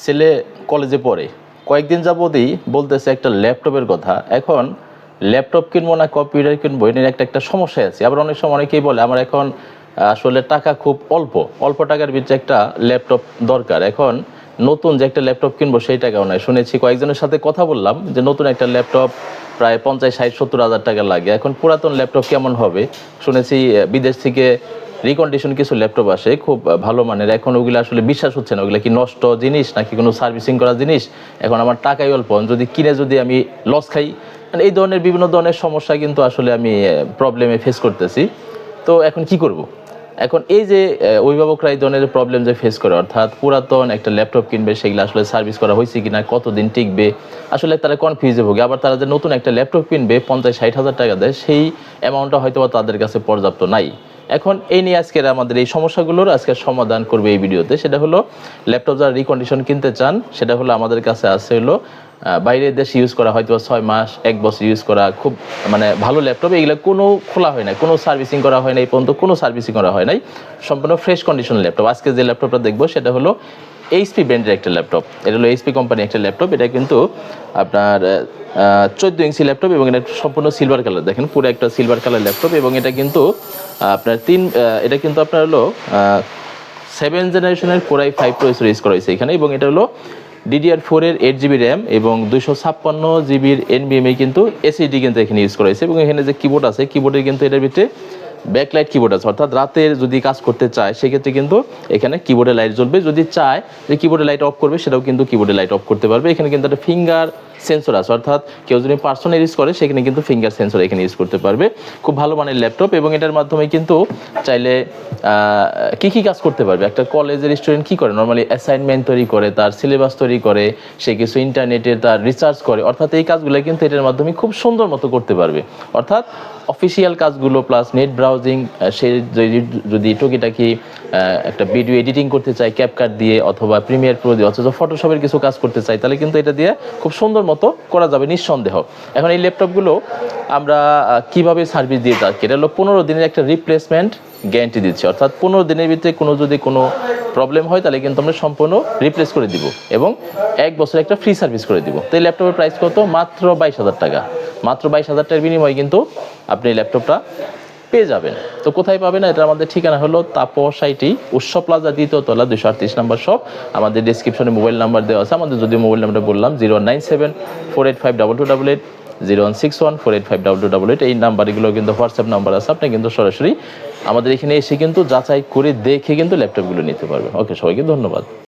ছেলে কলেজে পড়ে, কয়েকদিন যাবতই বলতেছে একটা ল্যাপটপের কথা। এখন ল্যাপটপ কিনবো না কম্পিউটার কিনবো, এটা নিয়ে একটা সমস্যায় আছে। আবার অনেক সময় অনেকেই বলে আমার এখন আসলে টাকা খুব অল্প, অল্প টাকার ভিতরে একটা ল্যাপটপ দরকার। এখন নতুন যে একটা ল্যাপটপ কিনবো সেই টাকাও নাই। শুনেছি কয়েকজনের সাথে কথা বললাম যে নতুন একটা ল্যাপটপ প্রায় 50, 60, 70 হাজার টাকা লাগে। এখন পুরাতন ল্যাপটপ কেমন হবে? শুনেছি বিদেশ থেকে রিকন্ডিশন কিছু ল্যাপটপ আসে খুব ভালো মানের। এখন ওগুলো আসলে বিশ্বাস হচ্ছে না, ওগুলো কি নষ্ট জিনিস নাকি কোনো সার্ভিসিং করা জিনিস। এখন আমার টাকাই অল্প, যদি কিনে যদি আমি লস খাই, মানে এই ধরনের বিভিন্ন ধরনের সমস্যা কিন্তু আসলে আমি প্রবলেমে ফেস করতেছি। তো এখন কি করব? এখন এই যে অভিভাবকরা এই ধরনের প্রবলেম যে ফেস করে, অর্থাৎ পুরাতন একটা ল্যাপটপ কিনবে, সেগুলো আসলে সার্ভিস করা হয়েছে কিনা, কতদিন টিকবে, আসলে তারা কনফিউজে ভোগে। আবার তারা যে নতুন একটা ল্যাপটপ কিনবে 50, 60 হাজার টাকা দেয়, সেই অ্যামাউন্টটা হয়তো তাদের কাছে পর্যাপ্ত নাই। এখন এই নিয়ে আজকের আমাদের এই সমস্যাগুলোর আজকে সমাধান করবে এই ভিডিওতে। সেটা হলো ল্যাপটপ যারা রিকন্ডিশন কিনতে চান, সেটা হলো আমাদের কাছে আছে হলো বাইরের দেশে ইউজ করা হয়তো 6 মাস 1 বছর ইউজ করা খুব মানে ভালো ল্যাপটপ। এগুলো কোনো খোলা হয় না, কোনো সার্ভিসিং করা হয় না, এই পর্যন্ত কোনো সার্ভিসিং করা হয় নাই, সম্পূর্ণ ফ্রেশ কন্ডিশন ল্যাপটপ। আজকে যে ল্যাপটপটা দেখবো সেটা হলো এইচপি ব্র্যান্ডের একটা ল্যাপটপ। এটা হলো এইচপি কোম্পানি একটা ল্যাপটপ। এটা কিন্তু আপনার 14 ইঞ্চি ল্যাপটপ এবং এটা সম্পূর্ণ সিলভার কালার। দেখেন পুরো একটা সিলভার কালার ল্যাপটপ। এবং এটা কিন্তু আপনার এটা কিন্তু আপনার হলো 7 জেনারেশনের Core i5 প্রসেসর ইউজ করা হয়েছে এখানে। এবং এটা হলো DDR4 এর 8 GB র্যাম এবং 256 জিবির NVMe কিন্তু এসএসডি কিন্তু এখানে ইউজ করা হয়েছে। এবং এখানে যে কিবোর্ড আছে, কিবোর্ডের কিন্তু এটার ভিতরে ব্যাকলাইট কিবোর্ড আছে, অর্থাৎ রাতের যদি কাজ করতে চায় সেক্ষেত্রে কিন্তু এখানে কিবোর্ডে লাইট জ্বলবে। যদি চায় যে কিবোর্ডে লাইট অফ করবে, সেটাও কিন্তু কিবোর্ডে লাইট অফ করতে পারবে। এখানে কিন্তু একটা ফিঙ্গার সেন্সর আছে, অর্থাৎ কেউ যদি পার্সোনাল ইউজ করে সেখানে কিন্তু ফিঙ্গার সেন্সর এখানে ইউজ করতে পারবে। খুব ভালো মানের ল্যাপটপ এবং এটার মাধ্যমে কিন্তু চাইলে কী কাজ করতে পারবে। একটা কলেজের স্টুডেন্ট কী করে, নর্মালি অ্যাসাইনমেন্ট তৈরি করে, তার সিলেবাস তৈরি করে, সে কিছু ইন্টারনেটে তার রিসার্চ করে, অর্থাৎ এই কাজগুলো কিন্তু এটার মাধ্যমে খুব সুন্দর মতো করতে পারবে। অর্থাৎ অফিসিয়াল কাজগুলো প্লাস নেট ব্রাউজিং, সে যদি টুকিটাকি একটা ভিডিও এডিটিং করতে চায় ক্যাপকাট দিয়ে অথবা প্রিমিয়ার প্রো দিয়ে, অথচ ফটোশপের কিছু কাজ করতে চাই, তাহলে কিন্তু এটা দিয়ে খুব সুন্দর মতো করা যাবে নিঃসন্দেহ। এখন এই ল্যাপটপগুলো আমরা কিভাবে সার্ভিস দিয়ে থাকি, এটা হলো 15 দিনের একটা রিপ্লেসমেন্ট গ্যারান্টি দিচ্ছি। অর্থাৎ 15 দিনের ভিতরে যদি কোনো প্রবলেম হয় তাহলে কিন্তু আমরা সম্পূর্ণ রিপ্লেস করে দিব এবং 1 বছর একটা ফ্রি সার্ভিস করে দিব। তো এই ল্যাপটপের প্রাইস কত? মাত্র 22,000 টাকা। মাত্র 22,000 টাকার বিনিময়ে কিন্তু আপনি এই ল্যাপটপটা পেয়ে যাবেন। তো কোথায় পাবেন? এটা আমাদের ঠিকানা হলো তাপস আইটি, উৎসব প্লাজা, 2য় তলা, 238 নম্বর শপ। আমাদের ডিসক্রিপশনে মোবাইল নাম্বার দেওয়া আছে। আমাদের যদি মোবাইল নাম্বারটা বললাম 09748522288, 01614852288। এই নাম্বারগুলো কিন্তু হোয়াটসঅ্যাপ নাম্বার আছে। আপনি কিন্তু সরাসরি আমাদের এখানে এসে কিন্তু যাচাই করে দেখে কিন্তু ল্যাপটপগুলো নিতে পারবেন। ওকে, সবাইকে ধন্যবাদ।